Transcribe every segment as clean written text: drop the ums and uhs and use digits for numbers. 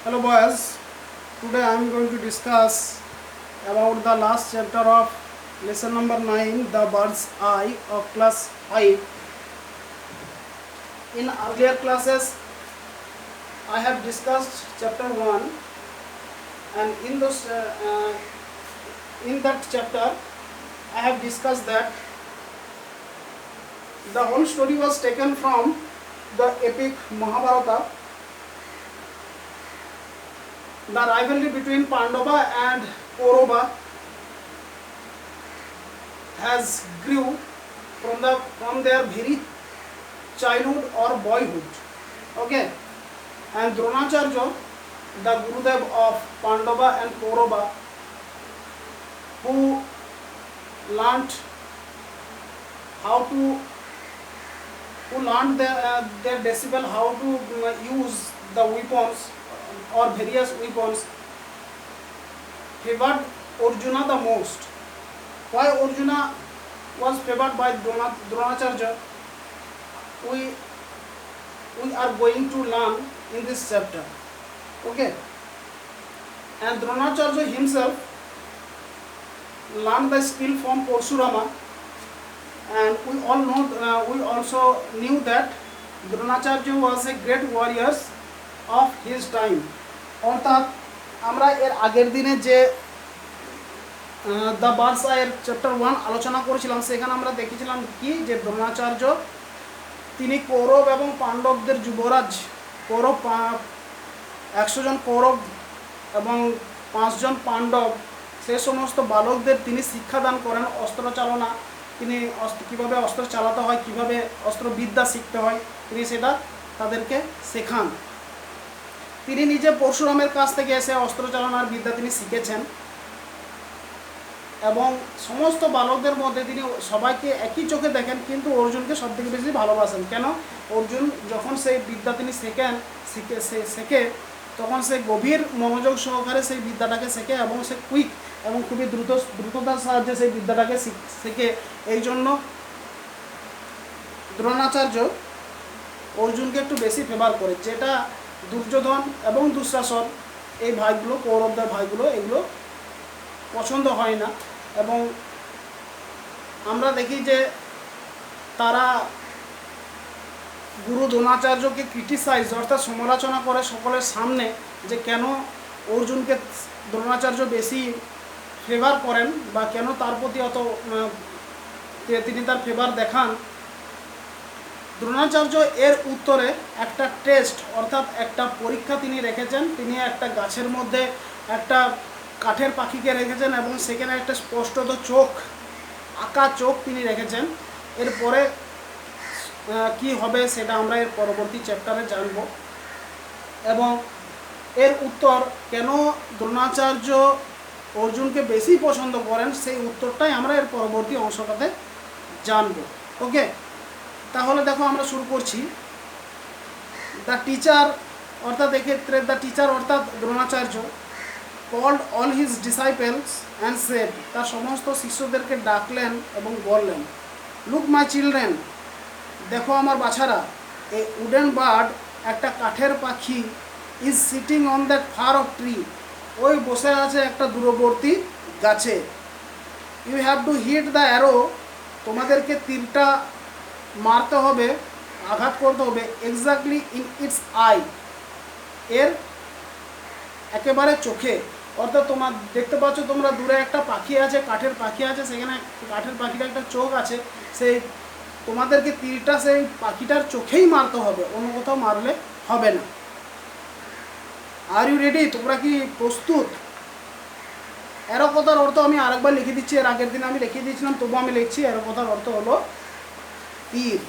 Hello boys, today I am going to discuss about the last chapter of lesson number 9, the bird's eye of class 5. In earlier classes I have discussed chapter 1, and in that chapter I have discussed that the whole story was taken from the epic Mahabharata. The rivalry between Pandava and Kaurava has grew from their very childhood or boyhood. Okay, and Dronacharya, the Gurudev of Pandava and Kaurava, who learnt their disciple how to use the weapons or various weapons, favored Arjuna the most. Why Arjuna was favored by Dronacharya? We are going to learn in this chapter. Okay, and Dronacharya himself learned the skill from Parshurama, and we also knew that Dronacharya was a great warrior of his time. অর্থাৎ আমরা এর আগের দিনে যে the birds আইয়ের chapter 1 আলোচনা করেছিলাম, সেখানে আমরা দেখেছিলাম কি যে দ্রোণাচার্য তিনি কৌরব এবং পাণ্ডবদের যুবরাজ। কৌরব 100 জন কৌরব এবং 5 জন পাণ্ডব, সে সমস্ত বালকদের তিনি শিক্ষাদান করেন অস্ত্র চালনা, তিনি কীভাবে অস্ত্র চালাতে হয়, কীভাবে অস্ত্রবিদ্যা শিখতে হয়, তিনি সেটা তাদেরকে শেখান। তিনি নিজে পরশুরামের কাছ থেকে এসে অস্ত্র চালনার বিদ্যা তিনি শিখেছেন এবং সমস্ত বালকদের মধ্যে তিনি সবাইকে একই চোখে দেখেন, কিন্তু অর্জুনকে সবথেকে বেশি ভালোবাসেন। কেন? অর্জুন যখন সেই বিদ্যা তিনি শেখে তখন সে গভীর মনোযোগ সহকারে সেই বিদ্যাটাকে শেখে এবং সে কুইক এবং খুবই দ্রুততার সাহায্যে সেই বিদ্যাটাকে শেখে। এই জন্য দ্রোণাচার্য অর্জুনকে একটু বেশি ফেভার করে, যেটা দুর্যোধন এবং দুঃশাসন এই ভাইগুলো, কৌরবদের ভাইগুলো, এগুলো পছন্দ হয় না। এবং আমরা দেখি যে তারা গুরু দ্রোণাচার্যকে ক্রিটিসাইজ অর্থাৎ সমালোচনা করে সকলের সামনে, যে কেন অর্জুনকে দ্রোণাচার্য বেশি ফেভার করেন বা কেন তার প্রতি অত তিনি তার ফেভার দেখান। দ্রোণাচার্য এর উত্তরে একটা টেস্ট অর্থাৎ একটা পরীক্ষা তিনি রেখেছেন। তিনি একটা গাছের মধ্যে একটা কাঠের পাখিকে রেখেছেন এবং সেখানে একটা স্পষ্টত আঁকা চোখ তিনি রেখেছেন। এরপরে কি হবে সেটা আমরা এর পরবর্তী চ্যাপ্টারে জানব, এবং এর উত্তর কেন দ্রোণাচার্য অর্জুনকে বেশি পছন্দ করেন সেই উত্তরটাই আমরা এর পরবর্তী অংশটাতে জানব। ওকে, তাহলে দেখো আমরা শুরু করছি। দ্য টিচার অর্থাৎ এক্ষেত্রে দ্য টিচার অর্থাৎ Dronacharya called all his disciples and said, তার সমস্ত শিষ্যদেরকে ডাকলেন এবং বললেন, লুক মাই চিলড্রেন, দেখো আমার বাছারা, এ উডেন বার্ড, একটা কাঠের পাখি, is sitting on that far off tree, ওই বসে আছে একটা দূরবর্তী গাছে। You have to hit the arrow, তোমাদেরকে তীরটা মারতে হবে, আঘাত করতে হবে, এক্স্যাক্টলি ইন ইটস আই, এর একেবারে চোখে। অর্থাৎ তোমার দেখতে পাচ্ছ তোমরা দূরে একটা পাখি আছে, কাঠের পাখি আছে, সেখানে কাঠের পাখিটা একটা চোখ আছে, সেই তোমাদেরকে তীরটা সেই পাখিটার চোখেই মারতে হবে, অন্য কোথাও মারলে হবে না। আর ইউ রেডি, তোমরা কি প্রস্তুত? এরও কথার অর্থ আমি আরেকবার লিখে দিচ্ছি, এর আগের দিন আমি লিখে দিয়েছিলাম, তবু আমি লিখছি। এরও কথার অর্থ হলো তীর।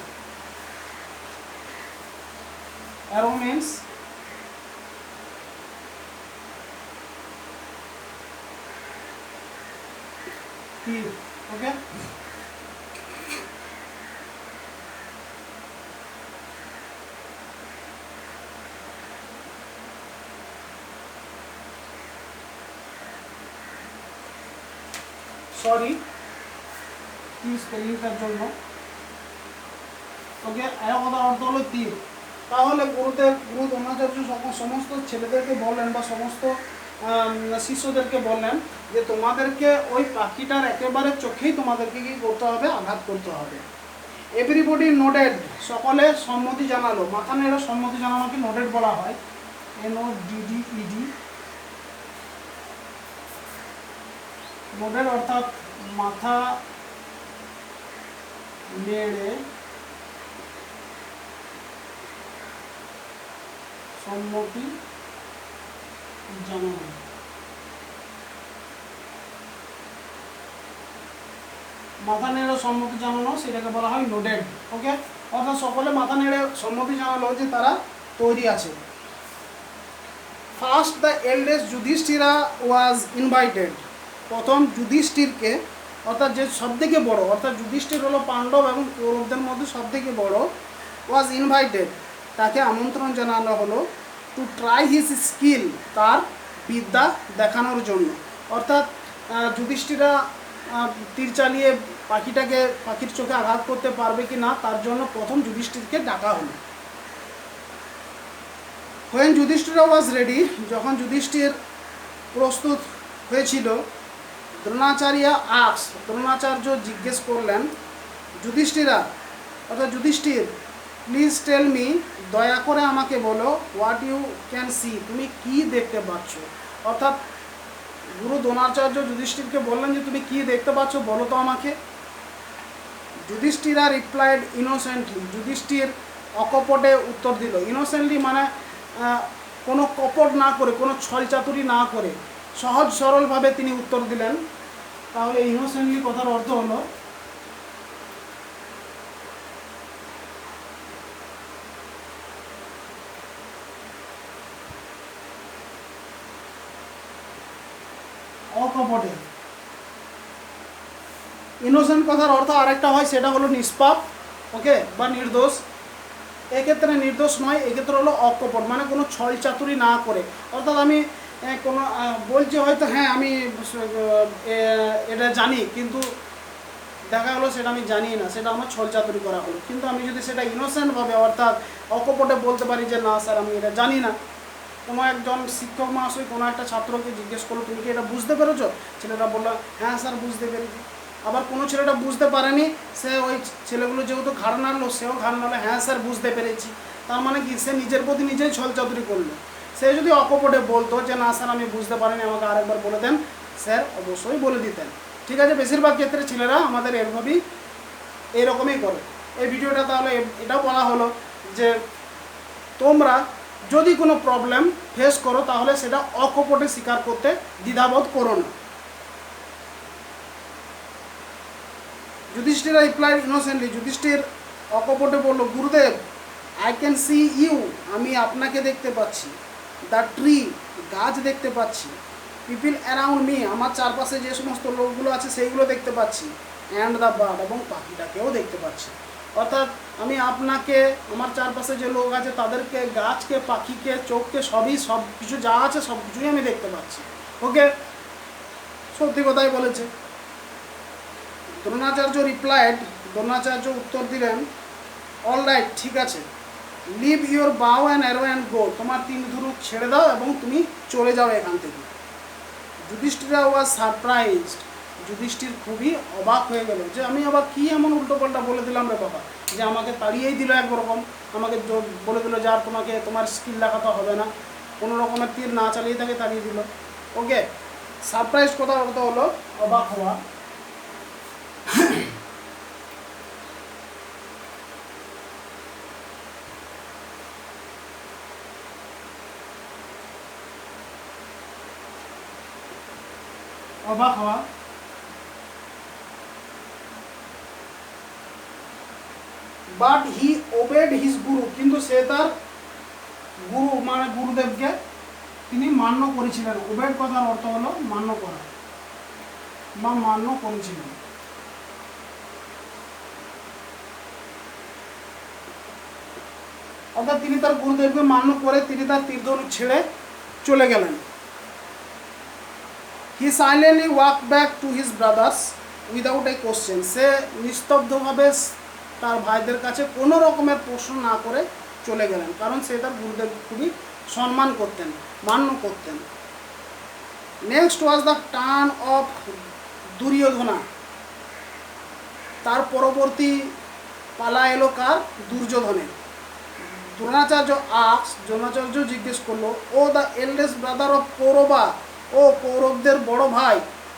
অ্যারো মিন্স তীর। ওকে, সরি কি স্পেলিংটার জন্য। ওকে, এর কথা অর্থ হলো তীর। তাহলে গুরু দ্রোণাচার্য সমস্ত ছেলেদেরকে বললেন বা সমস্ত শিষ্যদেরকে বললেন যে তোমাদেরকে ওই পাখিটার একেবারে চোখেই তোমাদেরকে কি করতে হবে, আঘাত করতে হবে। এভরিবডি নোডেড, সকলে সম্মতি জানালো। মাথা নেড়ে সম্মতি জানানোকে নোডেড বলা হয়, NODDED। নোডেড অর্থাৎ মাথা নেড়ে সম্মতি জানানো। মাথা নেড়ে সম্মতি জানানো সেটাকে বলা হয় নোডেড। ওকে, অর্থাৎ সকলে মাথা নেড়ে সম্মতি জানালো যে তারা তৈরি আছে। First the eldest Yudhishthira was invited, প্রথম যুধিষ্ঠিরকে, অর্থাৎ যে সবথেকে বড়, অর্থাৎ যুধিষ্ঠির হলো পাণ্ডব এবং কৌরবদের মধ্যে সবথেকে বড়, ওয়াজ ইনভাইটেড, তাকে আমন্ত্রণ জানানো হলো টু ট্রাই হিজ স্কিল, তার বিদ্যা দেখানোর জন্য। অর্থাৎ যুধিষ্ঠিরা তীর চালিয়ে পাখির চোখে আঘাত করতে পারবে কি না তার জন্য প্রথম যুধিষ্ঠিরকে ডাকা হলো। when যুধিষ্ঠিরা ওয়াজ রেডি, যখন যুধিষ্ঠির প্রস্তুত হয়েছিল, দ্রোণাচার্য জিজ্ঞেস করলেন, যুধিষ্ঠিরা অর্থাৎ যুধিষ্ঠির, প্লিজ টেল মি, দয়া করে আমাকে বলো, হোয়াট ইউ ক্যান সি, তুমি কি দেখতে পাচ্ছ। অর্থাৎ গুরু দ্রোণাচার্য যুধিষ্ঠিরকে বললেন যে তুমি কি দেখতে পাচ্ছ বলো তো আমাকে। যুধিষ্ঠিরা রিপ্লাইড ইনোসেন্টলি, যুধিষ্ঠির অকপটে উত্তর দিল। ইনোসেন্টলি মানে কোনো কপট না করে, কোনো ছলচাতুরি না করে সহজ সরলভাবে তিনি উত্তর দিলেন। তাহলে ইনোসেন্টলি কথার অর্থ হলো অকপটে। ইনোসেন্ট কথার অর্থ আরেকটা হয়, সেটা হলো নিষ্পাপ, ওকে, বা নির্দোষ। এক্ষেত্রে নির্দোষ নয়, এক্ষেত্রে হলো অকপট, মানে কোনো ছল চাতুরি না করে। অর্থাৎ আমি কোনো বলছি হয়তো হ্যাঁ আমি এটা জানি, কিন্তু দেখা হলো সেটা আমি জানি না, সেটা আমার ছল চাতুরি করা হলো। কিন্তু আমি যদি সেটা ইনোসেন্টভাবে অর্থাৎ অকপটে বলতে পারি যে না স্যার আমি এটা জানি না। কোনো একজন শিক্ষক মহাশয় কোনো একটা ছাত্রকে জিজ্ঞেস করলো তুমি কি এটা বুঝতে পেরেছো, ছেলেটা বললো হ্যাঁ স্যার বুঝতে পেরেছি। আবার কোনো ছেলেটা বুঝতে পারেনি, সে ওই ছেলেগুলো যেহেতু ঘাড় নাড়লো, সেও ঘাড় নাড়লো, হ্যাঁ স্যার বুঝতে পেরেছি। তার মানে কি, সে নিজের প্রতি নিজেই ছলচাতুরি করলো। সে যদি অকপটে বলতো যে না স্যার আমি বুঝতে পারিনি, আমাকে আরেকবার বলে দেন, স্যার অবশ্যই বলে দিতেন। ঠিক আছে, বেশিরভাগ ক্ষেত্রে ছেলেরা আমাদের এরকমই করে। এই ভিডিওটা তাহলে এটাও বলা হলো যে তোমরা যদি কোনো প্রবলেম ফেস করো তাহলে সেটা অকপটে স্বীকার করতে দ্বিধাবোধ করো না। যুধিষ্ঠির রিপ্লাইড ইনোসেন্টলি, যুধিষ্ঠির অকপটে বলল, গুরুদেব আই ক্যান সি ইউ, আমি আপনাকে দেখতে পাচ্ছি। দ্য ট্রি, গাছ দেখতে পাচ্ছি। পিপিল অ্যারাউন্ড মি, আমার চারপাশে যে সমস্ত লোকগুলো আছে সেইগুলো দেখতে পাচ্ছি। অ্যান্ড দ্য বার্ড, এবং পাখিটাকেও দেখতে পাচ্ছি। অর্থাৎ আমি আপনাকে, আমার চারপাশে যে লোক আছে তাদেরকে, গাছকে, পাখিকে, চোখকে, সব কিছু যা আছে সব কিছুই আমি দেখতে পাচ্ছি। ওকে, সত্যি কথাই বলেছে। দ্রোণাচার্য উত্তর দিলেন, অল রাইট, ঠিক আছে, লিভ ইউর বাউ অ্যান্ড অ্যারো অ্যান্ড গো, তোমার তীর ধনুক ছেড়ে দাও এবং তুমি চলে যাও এখান থেকে। যুধিষ্ঠিরা ওয়াজ সারপ্রাইজড, যুধিষ্ঠির খুবই অবাক হয়ে গেল যে আমি আবার কি এমন উল্টোপাল্টা বলে দিলাম রে বাবা, যে আমাকে তাড়িয়েই দিল একরকম, আমাকে বলে দিল যে আর তোমার স্কিল দেখাতে হবে না, কোনো রকমের তীর না চালিয়ে তাকে তাড়িয়ে দিল। ওকে, সারপ্রাইজ কথার অর্থ হলো অবাক হওয়া। অবাক হওয়া। বাট হি ওবেড হিজ গুরু, কিন্তু সে তার গুরু মানে গুরুদেবকে তিনি মান্য করেছিলেন। ওবেড কথার অর্থ হলো মান্য করা বা মান্য করেছিলেন। অর্থাৎ তিনি তার গুরুদেবকে মান্য করে তিনি তার তীরধনুক ছেড়ে চলে গেলেন। He silently walk back to his brothers without a question, সে নিস্তব্ধভাবে তার ভাইদের কাছে কোনো রকমের প্রশ্ন না করে চলে গেলেন, কারণ সে তার গুরুদেব খুবই সম্মান করতেন, মান্য করতেন। Next was the turn off Duryodhana. তার পরবর্তী পালা এলো কার? দুর্যোধনের। দ্রোণাচার্য জিজ্ঞেস করলো, ও দ্য এল্ডেস্ট ব্রাদার অফ কৌরবা, ও কৌরবদের বড় ভাই,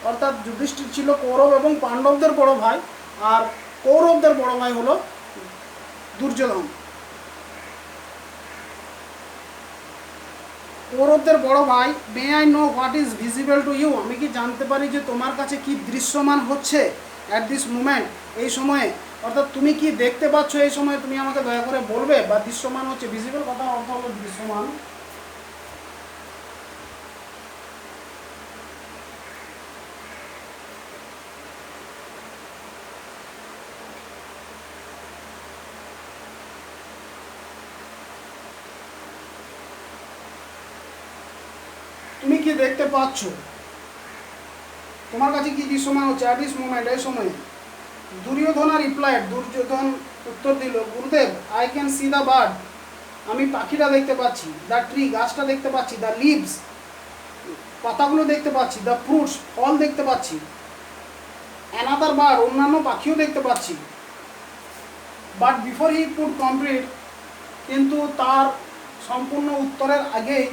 অর্থাৎ যুধিষ্ঠির ছিল কৌরব এবং পাণ্ডবদের বড় ভাই, আর কৌরবদের বড় ভাই হলো দুর্যোধন। কৌরবদের বড় ভাই, may I know what is visible to you, আমি কি জানতে পারি যে তোমার কাছে কি দৃশ্যমান হচ্ছে অ্যাট দিস মোমেন্ট, এই সময়ে, অর্থাৎ তুমি কি দেখতে পাচ্ছ এই সময়ে, তুমি আমাকে দয়া করে বলবে, বা দৃশ্যমান হচ্ছে, ভিজিবল কথা অর্থ হলো দৃশ্যমান। তুমি কি দেখতে পাচ্ছ, তোমার কাছে কি দৃশ্যমান হচ্ছে অ্যাট দিস মোমেন্ট, এই সময়ে। দুর্যোধন রিপ্লাইড, দুর্যোধন উত্তর দিল, গুরুদেব, I can see the bird, আমি পাখিটা দেখতে পাচ্ছি, দ্য ট্রি, গাছটা দেখতে পাচ্ছি, দ্য লিভস, পাতাগুলো দেখতে পাচ্ছি, দ্য ফ্রুটস, ফল দেখতে পাচ্ছি, অ্যানাদার বার্ড, অন্যান্য পাখিও দেখতে পাচ্ছি। But before he could complete, কিন্তু তার সম্পূর্ণ উত্তরের আগেই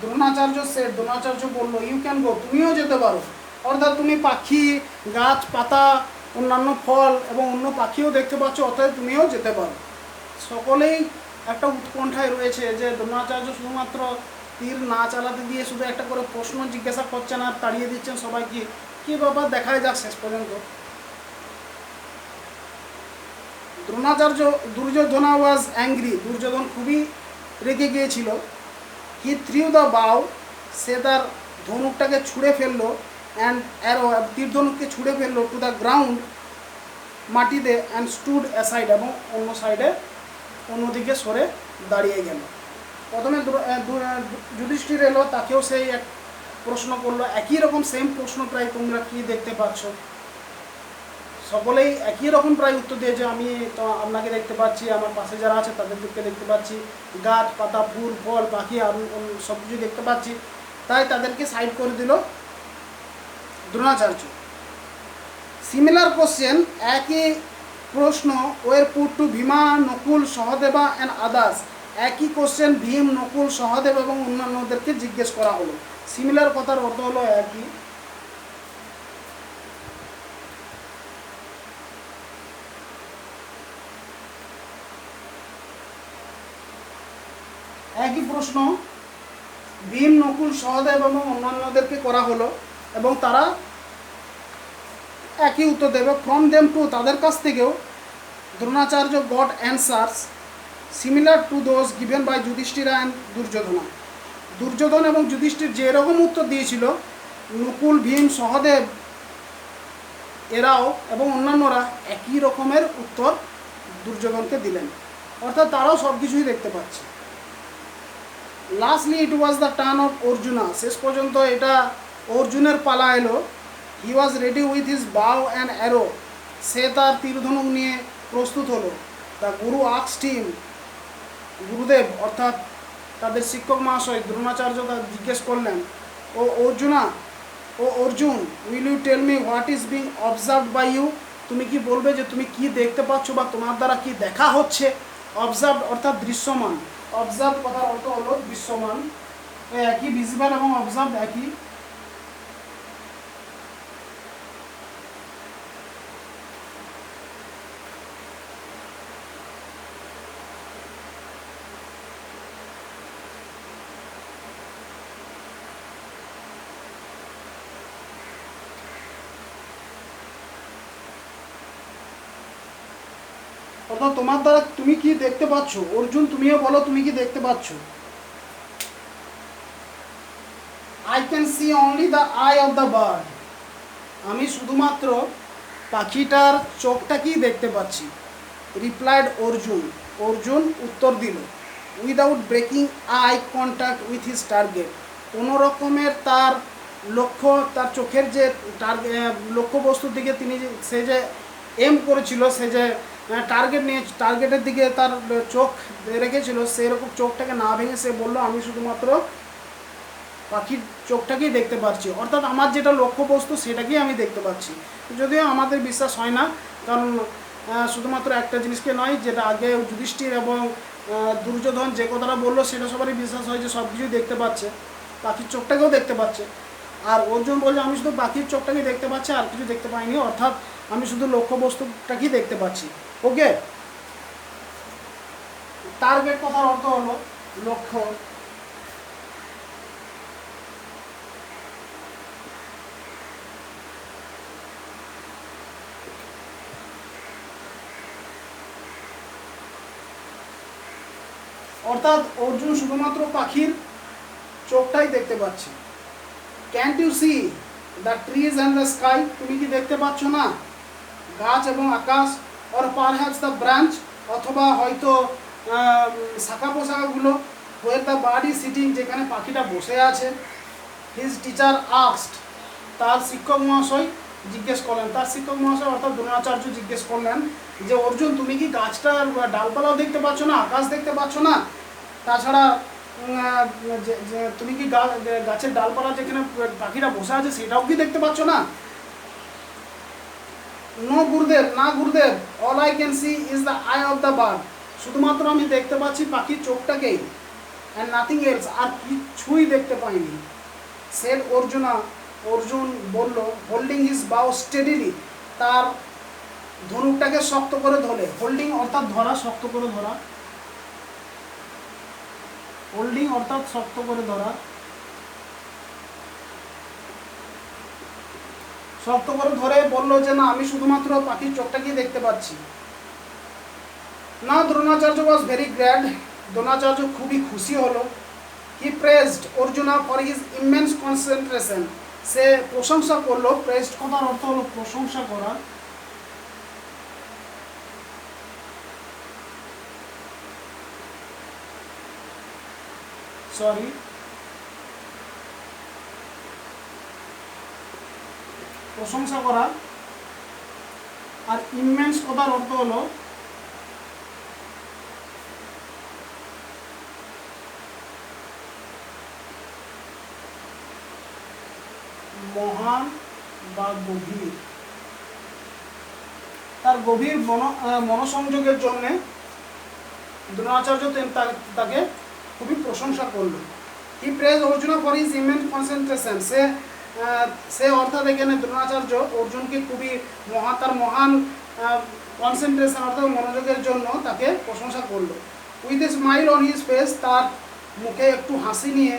দ্রোণাচার্য বলল, ইউ ক্যান গো, তুমিও যেতে পারো, অর্থাৎ তুমি পাখি, গাছ, পাতা, অন্যান্য ফল এবং অন্য পাখিও দেখতে পাচ্ছ, অতএব তুমিও যেতে পারো। সকলেই একটা উৎকণ্ঠায় রয়েছে যে দ্রোণাচার্য শুধুমাত্র তীর না চালাতে দিয়ে শুধু একটা করে প্রশ্ন জিজ্ঞাসা করছেন আর তাড়িয়ে দিচ্ছেন সবাইকে, কী ব্যাপার দেখাই যাক শেষ পর্যন্ত। দুর্যোধনা ওয়াজ অ্যাংরি, দুর্যোধন খুবই রেগে গিয়েছিল। হি থ্রিউ দ্য বাউ, সে তার ধনুকটাকে ছুঁড়ে ফেললো, অ্যান্ড অ্যারো, তীর ধনুককে ছুঁড়ে ফেললো, টু দ্য গ্রাউন্ড, মাটিতে, অ্যান্ড স্টুড অ্যাসাইড, এবং অন্য সাইডে, অন্যদিকে সরে দাঁড়িয়ে গেল। প্রথমে যুধিষ্ঠির এলো, তাকেও সেই এক প্রশ্ন করলো, একই রকম সেম প্রশ্ন প্রায়, তোমরা কি দেখতে পাচ্ছ, সকলেই একই রকম প্রায় উত্তর দিয়েছে, আমি তো আপনাকে দেখতে পাচ্ছি, আমার পাশে যারা আছে তাদেরকে দেখতে পাচ্ছি, গাছ, পাতা, ফুল, ফল, পাখি, আর সব কিছু দেখতে পাচ্ছি, তাই তাদেরকে সাইড করে দিল দ্রোণাচার্য। সিমিলার কোশ্চেন, একই প্রশ্ন, were put to Bhima, Nakula, Sahadeva and others, একই কোশ্চেন ভীম, নকুল, সহদেব এবং অন্যান্যদেরকে জিজ্ঞেস করা হলো। সিমিলার কথার অর্থ হলো একই। একই প্রশ্ন ভীম, নকুল, সহদেব এবং অন্যান্যদেরকে করা হলো এবং তারা একই উত্তর দেবে। ফ্রম দেম টু, তাদের কাছ থেকেও Dronacharya got answers similar to those given by Yudhishthir and Duryodhana. Duryodhan এবং যুধিষ্ঠির যে এরকম উত্তর দিয়েছিল, নকুল, ভীম, সহদেব এরাও এবং অন্যান্যরা একই রকমের উত্তর দুর্যোধনকে দিলেন, অর্থাৎ তারাও সব কিছুই দেখতে পাচ্ছে। Lastly it was the turn off Arjuna, শেষ পর্যন্ত এটা অর্জুনের পালা এলো। হি ওয়াজ রেডি উইথ হিজ বাউ অ্যান্ড অ্যারো, সে তার তীরধনুক নিয়ে প্রস্তুত হলো। দ্য গুরু আস্কড হিম, গুরুদেব অর্থাৎ তাদের শিক্ষক মহাশয় দ্রোণাচার্য জিজ্ঞেস করলেন, ও Arjun, will you tell me what is being observed by you, তুমি কি বলবে যে তুমি কি দেখতে পাচ্ছ বা তোমার দ্বারা কি দেখা হচ্ছে। অবজার্ভ অর্থাৎ দৃশ্যমান, অবজার্ভ কথার অর্থ হলো দৃশ্যমান, একই, ভিজিবল এবং অবজার্ভ একই। অর্থাৎ তোমার দ্বারা তুমি কি দেখতে পাচ্ছ, অর্জুন তুমিও বলো তুমি কি দেখতে পাচ্ছ। I can see only the I of the bird, আমি শুধুমাত্র পাখিটার চোখটাকেই দেখতে পাচ্ছি। রিপ্লাইড অর্জুন উত্তর দিল, without breaking eye contact with his target, কোনো রকমের তার লক্ষ্য, তার চোখের যে লক্ষ্যবস্তুর দিকে তিনি সে যে এম করেছিল, সে যে টার্গেটের দিকে তার চোখ রেখেছিল, সেরকম চোখটাকে না ভেঙে সে বলল আমি শুধুমাত্র পাখির চোখটাকেই দেখতে পাচ্ছি, অর্থাৎ আমার যেটা লক্ষ্যবস্তু সেটাকেই আমি দেখতে পাচ্ছি। যদিও আমাদের বিশ্বাস হয় না, কারণ শুধুমাত্র একটা জিনিসকে নয়, যেটা আগে যুধিষ্ঠির এবং দুর্যোধন যে কথাটা বললো সেটা সবারই বিশ্বাস হয় যে সব কিছুই দেখতে পাচ্ছে, পাখির চোখটাকেও দেখতে পাচ্ছে। আর অর্জুন বলছে আমি শুধু পাখির চোখটাকেই দেখতে পাচ্ছি, আর কিছু দেখতে পাইনি, অর্থাৎ আমি শুধু লক্ষ্যবস্তুটাকেই দেখতে পাচ্ছি। ওকে, টার্গেট কথার অর্থ হলো লক্ষ্য। অর্থাৎ অর্জুন শুধুমাত্র পাখির চোখটাই দেখতে পাচ্ছে। Can't you see the trees and the sky, তুমি কি দেখতে পাচ্ছ না গাছ এবং আকাশ? অর পারহ্যাপস দ্য ব্রাঞ্চ, অথবা হয়তো শাখা পোশাখাগুলো। Where the bird is sitting, যেখানে পাখিটা বসে আছে। হিজ টিচার আস্কড, তার শিক্ষক মহাশয় জিজ্ঞেস করলেন, তার শিক্ষক মহাশয় অর্থাৎ দ্রোণাচার্য জিজ্ঞেস করলেন যে অর্জুন তুমি কি গাছটার ডালপালাও দেখতে পাচ্ছ না, আকাশ দেখতে পাচ্ছ না? তাছাড়া তুমি কি গাছের ডালপালা যেখানে পাখিরা বসে আছে সেটাও কি দেখতে পাচ্ছ না? নো গুরুদেব, না গুরুদেব, all I can see is the I of the bird, শুধুমাত্র আমি দেখতে পাচ্ছি পাখির চোখটাকেই, অ্যান্ড নাথিং এলস, আর কিছুই দেখতে পাইনি। সেড অর্জুনা, অর্জুন বলল, হোল্ডিং হিজ বাউ স্টেডিলি, তার ধনুকটাকে শক্ত করে ধরে। হোল্ডিং অর্থাৎ ধরা, শক্ত করে ধরা। হোল্ডিং অর্থাৎ শক্ত করে ধরা, শক্ত করে ধরে বলল যে না আমি শুধুমাত্র পাখির চোখটাকেই দেখতে পাচ্ছি। না Dronacharya was very glad, Dronacharya খুবই খুশি হলো। He praised Arjuna for his immense concentration, সে প্রশংসা করলো। প্রেজড কথার অর্থ হলো প্রশংসা করা। সরি, প্রশংসা করা। আর ইমেন্স কথার অর্থ হলো মহান বা গভীর। তার গভীর মনোসংযোগের জন্যে দ্রোণাচার্য তাকে খুবই প্রশংসা করলো। He praise Arjuna for his immense concentration, সে অর্থাৎ এখানে দ্রোণাচার্য অর্জুনকে খুবই তার মহান কনসেন্ট্রেশন অর্থাৎ মনোযোগের জন্য তাকে প্রশংসা করলো। With a smile on his face, তার মুখে একটু হাসি নিয়ে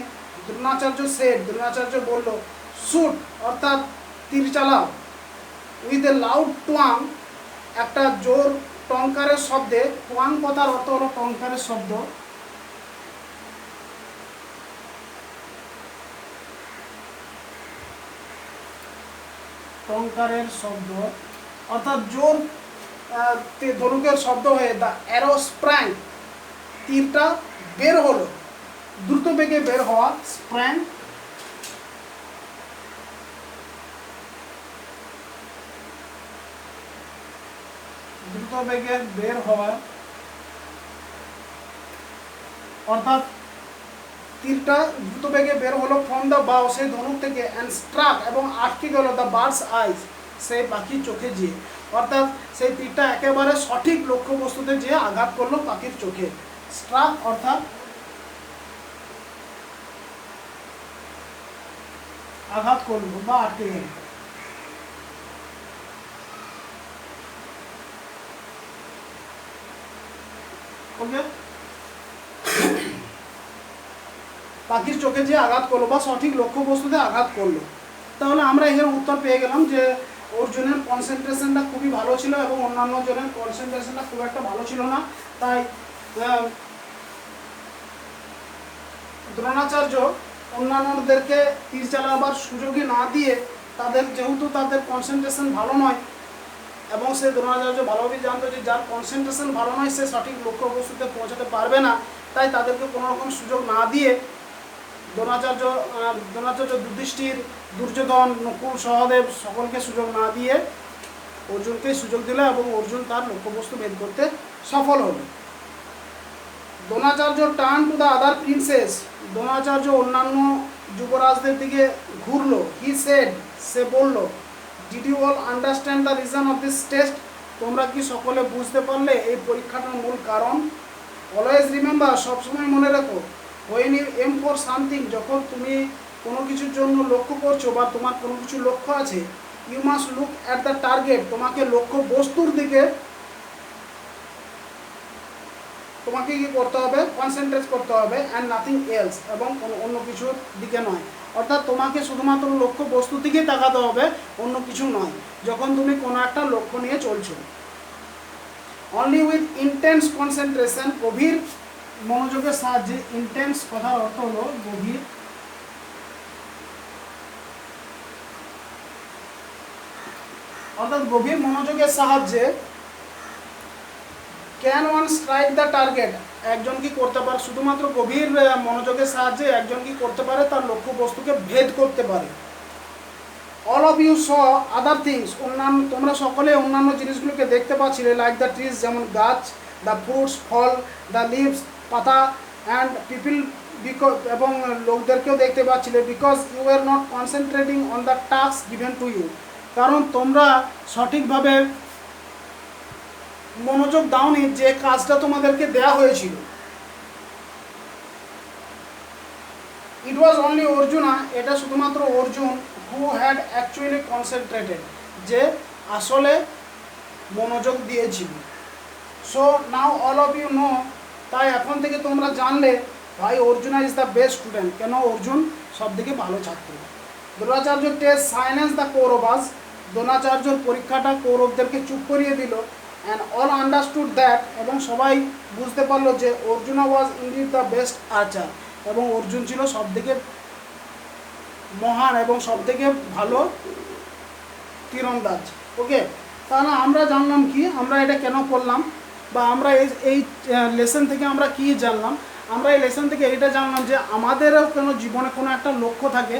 দ্রোণাচার্য বলল, শুট অর্থাৎ তীর চালাও। উইথ এ লাউড টুয়াং, একটা জোর টঙ্কারের শব্দে। টুয়াং কথার অর্থ হলো টঙ্কারের শব্দ। টঙ্কারের শব্দ অর্থাৎ জোর ধনুকের শব্দ হয়ে দ্য অ্যারো স্প্র্যাং, তীরটা বের হলো, দ্রুত বেগে বের হওয়া। স্প্র্যাং দ্রুত বেগে বের হওয়া, অর্থাৎ তীরটা দ্রুত বেগে বের হলো ফ্রম দ্য বাউ, সেই ধনুক থেকে, অ্যান্ড স্ট্রাক এবং আটকে গেল দ্য বার্ডস আইজ, সেই পাখির চোখে যেয়ে। অর্থাৎ সেই তীরটা একেবারে সঠিক লক্ষ্যবস্তুতে যেয়ে আঘাত করলো পাখির চোখে। স্ট্রাক অর্থাৎ আঘাত করলো বা আটকে গেল। ওকে, পাখির চোখে যে আঘাত করলো বা সঠিক লক্ষ্যবস্তুতে আঘাত করলো। তাহলে আমরা এখানে উত্তর পেয়ে গেলাম যে অর্জুনের কনসেন্ট্রেশনটা খুবই ভালো ছিল এবং অন্যান্য জনের কনসেন্ট্রেশনটা খুব একটা ভালো ছিল না। তাই দ্রোণাচার্য অন্যান্যদেরকে তীর চালাবার সুযোগই না দিয়ে, যেহেতু তাদের কনসেন্ট্রেশন ভালো নয় এবং সে দ্রোণাচার্য ভালোভাবেই জানতো যে যার কনসেন্ট্রেশন ভালো নয় সে সঠিক লক্ষ্যবস্তুতে পৌঁছাতে পারবে না, তাই তাদেরকে কোনো রকম সুযোগ না দিয়ে দ্রোণাচার্য যুধিষ্ঠির, দুর্যোধন, নকুল, সহদেব সকলকে সুযোগ না দিয়ে অর্জুনকেই সুযোগ দিল এবং অর্জুন তার লক্ষ্যবস্তু ভেদ করতে সফল হলো। Dronacharya turn to the other princes, Dronacharya অন্যান্য যুবরাজদের দিকে ঘুরলো। হি সেড, সে বলল, did you all understand the reason of this test, তোমরা কি সকলে বুঝতে পারলে এই পরীক্ষাটার মূল কারণ? অলওয়েজ রিমেম্বার, সবসময় মনে রাখো, when you aim for something, যখন তুমি কোনো কিছুর জন্য লক্ষ্য করছো বা তোমার কোনো কিছু লক্ষ্য আছে, you must look at the target, তোমাকে লক্ষ্য বস্তুর দিকে তোমাকে কি করতে হবে, কনসেন্ট্রেট করতে হবে, অ্যান্ড নাথিং এলস, এবং অন্য কিছুর দিকে নয়। অর্থাৎ তোমাকে শুধুমাত্র লক্ষ্য বস্তুর দিকেই তাকাতে হবে, অন্য কিছু নয়, যখন তুমি কোনো একটা লক্ষ্য নিয়ে চলছো। অনলি উইথ ইন্টেন্স কনসেন্ট্রেশন, গভীর মনোযোগের সাহায্যে, ইন্টেন্স কথার অর্থ হলো গভীর, অর্থাৎ গভীর মনোযোগের সাহায্যে can one strike the target, একজন কি করতে পারে, শুধুমাত্র গভীর মনোযোগের সাহায্যে একজন কি করতে পারে, তার লক্ষ্য বস্তুকে ভেদ করতে পারে। All of you saw other things, অন্যান্য, তোমরা সকলে অন্যান্য জিনিসগুলোকে দেখতে পাচ্ছিলে, লাইক দ্য ট্রিজ, যেমন গাছ, দ্য ফ্রুটস, ফল, দ্য লিভস, পাতা, অ্যান্ড পিপল, এবং লোকদেরকেও দেখতে পাচ্ছিলে, because you are not concentrating on the task given to you, কারণ তোমরা সঠিকভাবে মনোযোগ দাওনি যে কাজটা তোমাদেরকে দেয়া হয়েছিল। ইট ওয়াজ অনলি অর্জুনা, এটা শুধুমাত্র Arjun, who had actually concentrated, যে আসলে মনোযোগ দিয়েছিল। So now all of you know, তাই এখন থেকে তোমরা জানলে, why Arjuna is the best student, কেন অর্জুন সব থেকে ভালো ছাত্র। Dronacharya test silence the Kauravas, দ্রোণাচার্যর পরীক্ষাটা কৌরবদেরকে চুপ করিয়ে দিল। অ্যান্ড অল আন্ডারস্টুড দ্যাট, এবং সবাই বুঝতে পারলো যে অর্জুনা ওয়াজ ইনডিড দ্য বেস্ট আর্চার, এবং অর্জুন ছিল সবথেকে মহান এবং সবথেকে ভালো তীরন্দাজ। ওকে, তাহলে আমরা জানলাম কি, আমরা এটা কেন করলাম, বা আমরা এই লেসন থেকে আমরা কি জানলাম? আমরা এই লেসন থেকে এটা জানলাম যে আমাদেরও কোনো জীবনে কোনো একটা লক্ষ্য থাকে,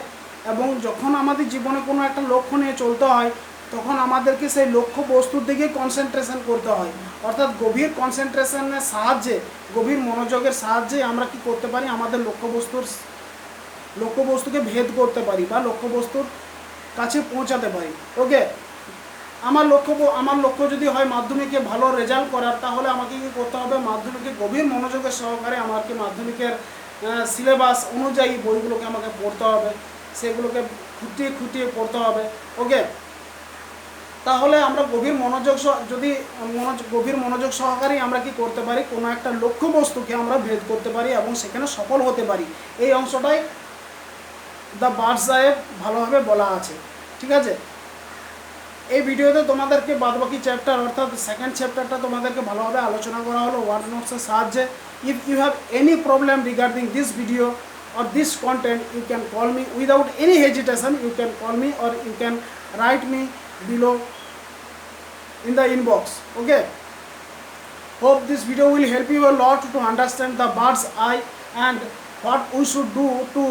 এবং যখন আমাদের জীবনে কোনো একটা লক্ষ্য নিয়ে চলতে হয়, তখন আমাদেরকে সেই লক্ষ্য বস্তুর দিকে কনসেন্ট্রেশন করতে হয়। অর্থাৎ গভীর কনসেন্ট্রেশনের সাহায্যে, গভীর মনোযোগের সাহায্যে আমরা কি করতে পারি, আমাদের লক্ষ্যবস্তুকে ভেদ করতে পারি বা লক্ষ্যবস্তুর কাছে পৌঁছাতে পারি। ওকে, আমার লক্ষ্য যদি হয় মাধ্যমিকে ভালো রেজাল্ট করার, তাহলে আমাকে কী করতে হবে, মাধ্যমিকে গভীর মনোযোগের সহকারে আমাকে মাধ্যমিকের সিলেবাস অনুযায়ী বইগুলোকে আমাকে পড়তে হবে, সেগুলোকে খুঁটিয়ে খুঁটিয়ে পড়তে হবে। ওকে, তাহলে আমরা গভীর মনোযোগ সহকারে আমরা কি করতে পারি, কোনো একটা লক্ষ্যবস্তুকে আমরা ভেদ করতে পারি এবং সেখানে সফল হতে পারি। এই অংশটাই দ্য বার্ডস আই ভালোভাবে বলা আছে। ঠিক আছে, এই ভিডিওতে তোমাদেরকে বাদবাকি চ্যাপ্টার অর্থাৎ সেকেন্ড চ্যাপ্টারটা তোমাদেরকে ভালোভাবে আলোচনা করা হলো ওয়ার্ড নোটসের সাহায্যে। If you have any problem regarding this video or this content, you can call me without any hesitation. You can call me or you can write me below in the inbox. Okay, hope this video will help you a lot to understand the bird's eye and what we should do to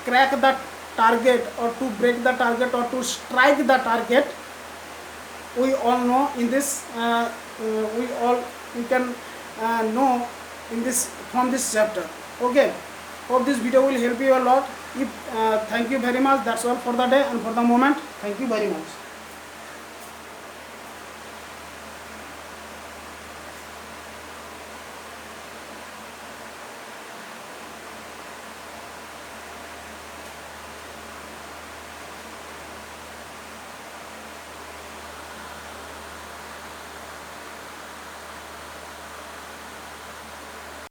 crack the target or to break the target or to strike the target. We all know in this you can know in this from this chapter. Okay, hope this video will help you a lot. Thank you very much. That's all for the day and for the moment. Thank you very much.